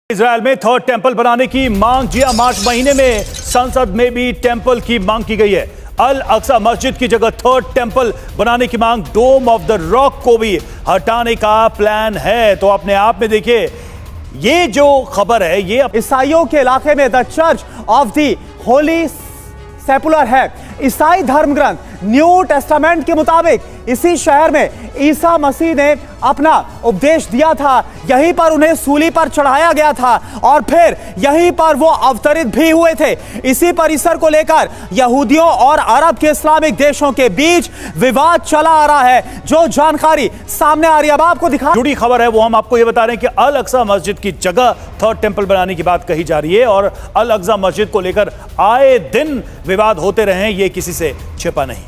Israel में third temple बनाने की मांग जिया मार्च महीने में संसद में भी टेंपल की मांग की गई है। अल अक्सा मस्जिद की जगह थर्ड टेंपल बनाने की मांग, डोम ऑफ द रॉक को भी हटाने का प्लान है। तो अपने आप में देखिए ये जो खबर है ये ईसाइयों के इलाके में the church of the holy sepulchre है। ईसाई धर्म ग्रंथ न्यू टेस्टामेंट के मुताबिक इसी शहर में ईसा मसीह ने अपना उपदेश दिया था, यहीं पर उन्हें सूली पर चढ़ाया गया था और फिर यहीं पर वो अवतरित भी हुए थे। इसी परिसर को लेकर यहूदियों और अरब के इस्लामिक देशों के बीच विवाद चला आ रहा है। जो जानकारी सामने आ रही है अब आपको दिखा जुड़ी खबर है वो हम आपको ये बता रहे हैं कि अल अक्सा मस्जिद की जगह थर्ड टेंपल बनाने की बात कही जा रही है और अल अक्सा मस्जिद को लेकर आए दिन विवाद होते रहे हैं, ये किसी से छिपा नहीं।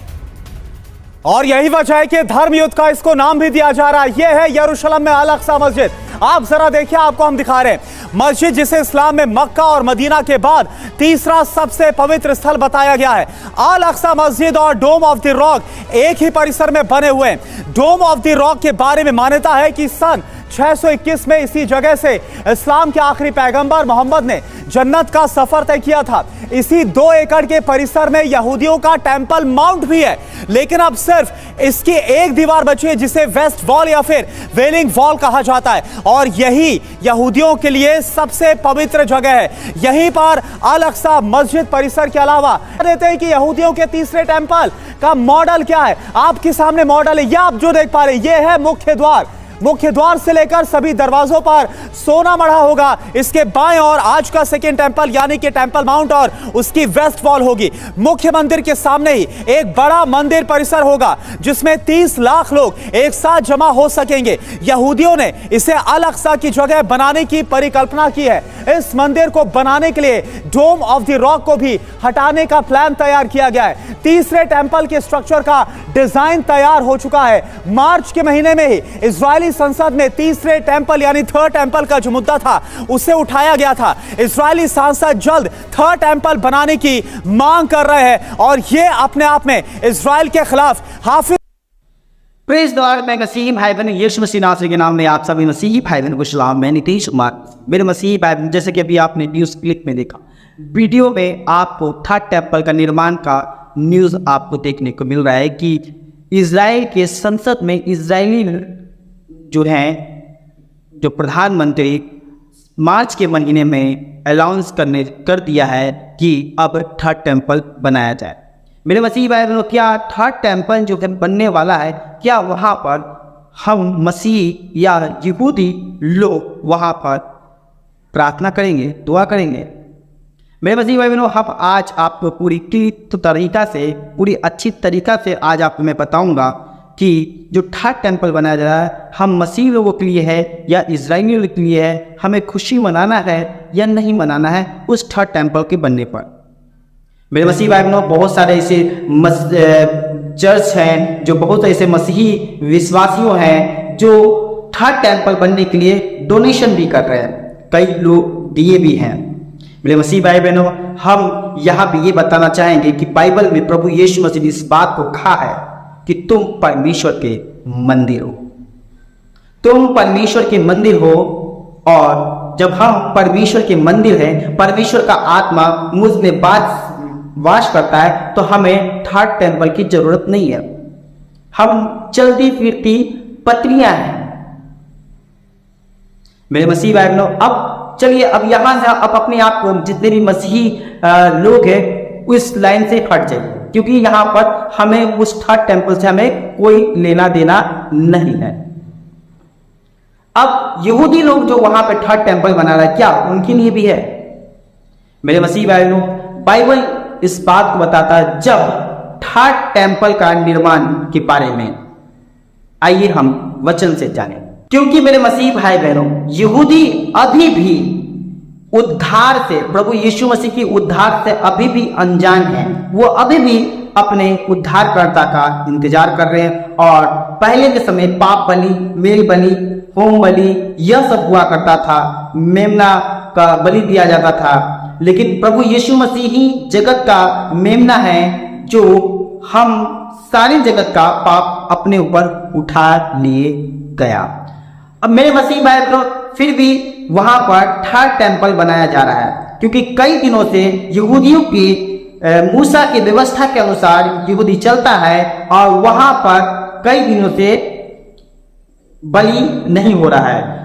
और यही वजह है कि धर्म युद्ध का इसको नाम भी दिया जा रहा है। यह है यरूशलेम में अल अक्सा मस्जिद। आप जरा देखिए, आपको हम दिखा रहे हैं मस्जिद जिसे इस्लाम में मक्का और मदीना के बाद तीसरा सबसे पवित्र स्थल बताया गया है। अल अक्सा मस्जिद और डोम ऑफ द रॉक एक ही परिसर में बने हुए हैं। डोम ऑफ द रॉक के बारे में मान्यता है कि सन 621 में इसी जगह से इस्लाम के आखिरी पैगंबर मोहम्मद ने जन्नत का सफर तय किया था। इसी 2 एकड़ के परिसर में यहूदियों का टेंपल माउंट भी है, लेकिन अब सिर्फ इसकी एक दीवार बची है जिसे वेस्ट वॉल या फिर वेलिंग वॉल कहा जाता है और यही यहूदियों के लिए सबसे पवित्र जगह है। यहीं पर अल अक्सा मस्जिद परिसर के अलावा देते हैं कि यहूदियों के तीसरे टेंपल का मॉडल क्या है। आपके सामने मॉडल है, यह आप जो देख पा रहे हैं यह है मुख्य द्वार। मुख्य द्वार से लेकर सभी दरवाजों पर सोना मढ़ा होगा। इसके बाएं और आज का सेकेंड टेंपल यानी कि टेंपल माउंट और उसकी वेस्ट वॉल होगी। मुख्य मंदिर के सामने ही एक बड़ा मंदिर परिसर होगा जिसमें 30 लाख लोग एक साथ जमा हो सकेंगे। यहूदियों ने इसे अल अक्सा की जगह बनाने की परिकल्पना की है। इस मंदिर को बनाने के लिए डोम ऑफ द रॉक को भी हटाने का प्लान तैयार किया गया है। तीसरे टेंपल के स्ट्रक्चर का डिजाइन तैयार हो चुका है। मार्च के महीने में ही इजरायली संसद में तीसरे टेंपल यानी थर्ड टेंपल का जो मुद्दा था उसे उठाया गया था। इजरायली सांसद जल्द थर्ड टेंपल बनाने की मांग कर रहे हैं और यह अपने आप में इजराइल के खिलाफ हाफिज प्रेज लॉर्ड। मैं मसीही भाई बहन यीशु मसीह नासरी के नाम में आप सभी मसीही भाई बहन को सलाम। मैं नीतीश कुमार। मेरे मसीही भाई बहन, जैसे कि अभी आपने न्यूज़ क्लिप में देखा, वीडियो में आपको थर्ड टेंपल का निर्माण का न्यूज़ आपको देखने को मिल रहा है कि इजराइल के संसद में इजरायली जो हैं जो प्रधानमंत्री मार्च के महीने में अनाउंस कर दिया है कि अब थर्ड टेंपल बनाया जाए। मेरे मसीही भाई बहनों, क्या थर्ड टेंपल जो बनने वाला है, क्या वहाँ पर हम मसीह या यहूदी लोग वहाँ पर प्रार्थना करेंगे, दुआ करेंगे? मेरे मसीही भाई बहनों, हम आज आपको पूरी तरीका से, पूरी अच्छी तरीका से आज आपको मैं बताऊँगा कि जो थर्ड टेंपल बनाया जा रहा है हम मसीह लोगों के लिए है या इजरायलियों के लिए है, हमें खुशी मनाना है या नहीं मनाना है उस थर्ड टेंपल के बनने पर। मेरे मसीह भाई बहनों, बहुत सारे ऐसे चर्च हैं, जो बहुत ऐसे मसीही विश्वासियों हैं जो थर्ड टेंपल बनने के लिए डोनेशन भी कर रहे हैं, कई लोग दिए भी हैं। मेरे मसीह भाई बहनों, हम यहाँ भी ये बताना चाहेंगे कि बाइबल में प्रभु यीशु मसीह ने इस बात को कहा है कि तुम परमेश्वर के मंदिर हो। तुम परमेश्वर के मंदिर हो और जब हम परमेश्वर के मंदिर हैं, परमेश्वर का आत्मा मुझ में वास करता है, तो हमें थर्ड टेंपल की जरूरत नहीं है। हम चलती फिरती पत्रियां हैं। मेरे मसीह भाई बहनों, अब चलिए अब यहां से अब अपने आप को जितने भी मसीही लोग हैं उस लाइन से हट जाइए, क्योंकि यहाँ पर हमें उस थर्ड टेंपल से हमें कोई लेना देना नहीं है। अब यहूदी लोग जो वहां पे थर्ड टेंपल बना रहा है, क्या उनके लिए भी है? मेरे मसीह भाइयों, बाइबल इस बात को बताता है जब थर्ड टेंपल का निर्माण के बारे में। आइए हम वचन से जानें, क्योंकि मेरे मसीह भाई बहनों, यहूदी अभी भी उद्धार से, प्रभु यीशु मसीह की उद्धार से अभी भी अनजान हैं। वो अभी भी अपने उद्धारकर्ता का इंतजार कर रहे हैं और पहले के समय पाप बलि, मेल बलि, होम बलि यह सब हुआ करता था, मेमना का बलि दिया जाता था। लेकिन प्रभु यीशु मसीह ही जगत का मेमना है जो हम सारी जगत का पाप अपने ऊपर उठा लिए गया। अब मेरे मसीह भाई बहनों, फिर भी वहां पर थर्ड टेम्पल बनाया जा रहा है, क्योंकि कई दिनों से यहूदियों की मूसा की व्यवस्था के अनुसार यहूदी चलता है और वहां पर कई दिनों से बलि नहीं हो रहा है।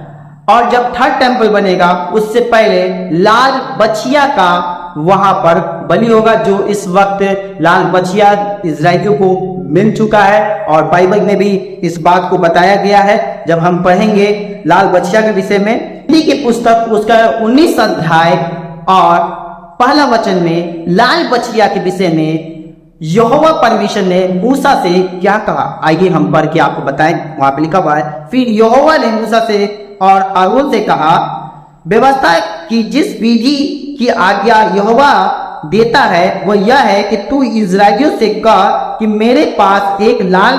और जब थर्ड टेम्पल बनेगा उससे पहले लाल बछिया का वहां पर बलि होगा, जो इस वक्त लाल बछिया इजरायलियों को मिल चुका है और बाइबल में भी इस बात को बताया गया है। जब हम पढ़ेंगे लाल बछिया के विषय में, हिंदी की पुस्तक उसका 19 अध्याय और पहला वचन में लाल बछिया के विषय में यहोवा परमेश्वर ने मूसा से क्या कहा, आइए हम पढ़ के आपको बताएं। वहां पे लिखा हुआ है, फिर यहोवा ने मूसा से और आरोन से कहा, व्यवस्था की जिस विधि की आज्ञा यहोवा देता है वह यह है कि तू इजरायलियों से कह कि मेरे पास एक लाल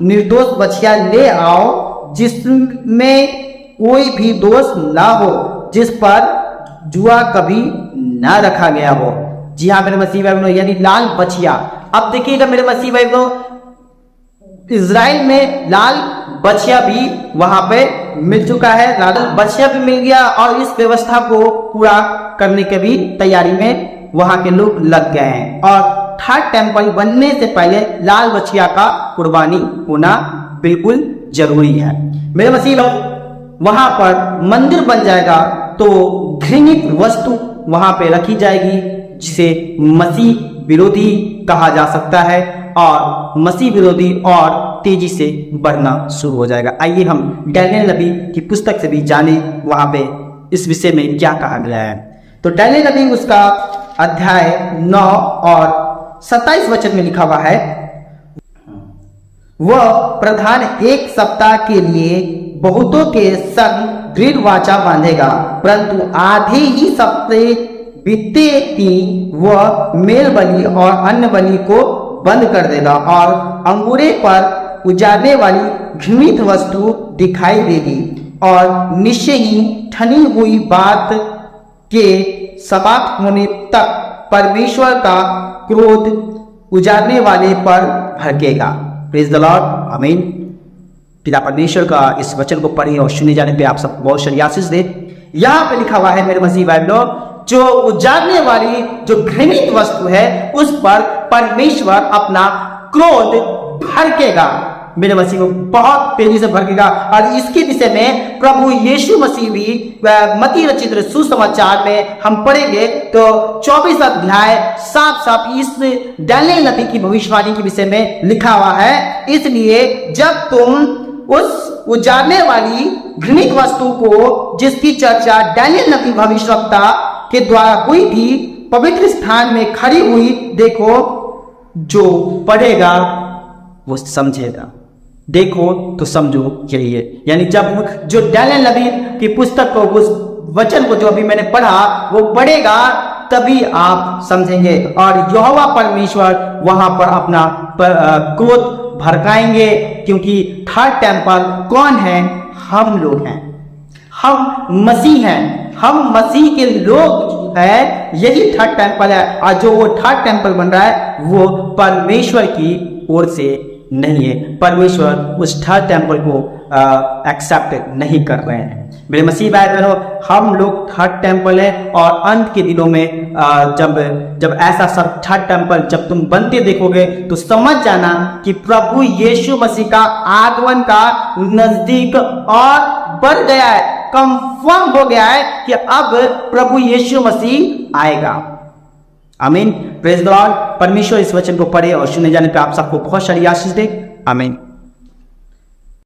निर्दोष बछिया ले आओ, जिसमें कोई भी दोष ना हो, जिस पर जुआ कभी ना रखा गया हो। जी हाँ मेरे मसीह भाई बहनों, यानी लाल बछिया। अब देखिएगा मेरे मसीह भाई बहनों, इजराइल में लाल बछिया भी वहां पे मिल चुका है, लाल बछिया भी मिल गया और इस व्यवस्था को पूरा करने के भी तैयारी में वहां के लोग लग गए हैं। और थर्ड टेम्पल बनने से पहले लाल बछिया का कुर्बानी होना बिल्कुल जरूरी है। मेरे मसीह लोग, वहां पर मंदिर बन जाएगा तो घृणित वस्तु वहां पे रखी जाएगी, जिसे मसीह विरोधी कहा जा सकता है और मसीह विरोधी और तेजी से बढ़ना शुरू हो जाएगा। आइए हम डैनियल नबी की पुस्तक से भी जाने वहां पे इस विषय में क्या कहा गया है। तो डैनियल नबी उसका अध्याय 9 और 27 वचन में लिखा हुआ है, वह प्रधान एक सप्ताह के लिए बहुतों के संग दृढ़ वाचा बांधेगा, परंतु आधे ही सप्ताह बीतते ही वह मेल बलि और अन्न बलि को बंद कर देगा और अंगूरे पर उजाड़ने वाली घृणित वस्तु दिखाई देगी और निश्चय ही ठनी हुई बात के समाप्त होने तक परमेश्वर का क्रोध उजाड़ने वाले पर भड़केगा। प्रेज द लॉर्ड, आमीन। पिता परमेश्वर का इस वचन को पढ़े और सुने जाने पे आप सब बहुत सारी आशीष दे। यहाँ पे लिखा हुआ है मेरे मसीह भाई लोग, जो उजाड़ने वाली जो घृणित वस्तु है उस पर परमेश्वर अपना क्रोध भड़केगा। मेरे मसीह को बहुत तेजी से भड़केगा। और इसके विषय में प्रभु यीशु मसीह भी मत्ती रचित सुसमाचार में हम पढ़ेंगे तो 24 अध्याय साफ साफ इस डैनियल नबी की भविष्यवाणी के विषय में लिखा हुआ है। इसलिए जब तुम उस उजाड़ने वाली घृणित वस्तु को, जिसकी चर्चा डैनियल नबी भविष्यवक्ता के द्वारा हुई थी, पवित्र स्थान में खड़ी हुई देखो, जो पढ़ेगा वो समझेगा, देखो तो समझो, यही है। यानी जब जो डैनियल नबी की पुस्तक को, उस वचन को जो अभी मैंने पढ़ा वो पढ़ेगा, तभी आप समझेंगे और यहोवा परमेश्वर वहां पर अपना क्रोध भड़काएंगे। क्योंकि थर्ड टेम्पल कौन है? हम लोग हैं, हम मसीह हैं, हम मसीह के लोग हैं। यही थर्ड टेम्पल है और जो वो थर्ड टेम्पल बन रहा है वो परमेश्वर की ओर से नहीं है। परमेश्वर उस थर्ड टेम्पल को एक्सेप्ट नहीं कर रहे हैं। मेरे मसीह भाई बहनों, हम लोग थर्ड टेम्पल है और अंत के दिनों में जब ऐसा सब थर्ड टेम्पल जब तुम बनते देखोगे तो समझ जाना कि प्रभु यीशु मसीह का आगमन का नजदीक और बढ़ गया है, कंफर्म हो गया है कि अब प्रभु यीशु मसीह आएगा। आमीन। Praise the Lord. परमेश्वर इस वचन को पढ़े और सुने जाने पे आप सबको बहुत सारी आशीष दे। आमीन।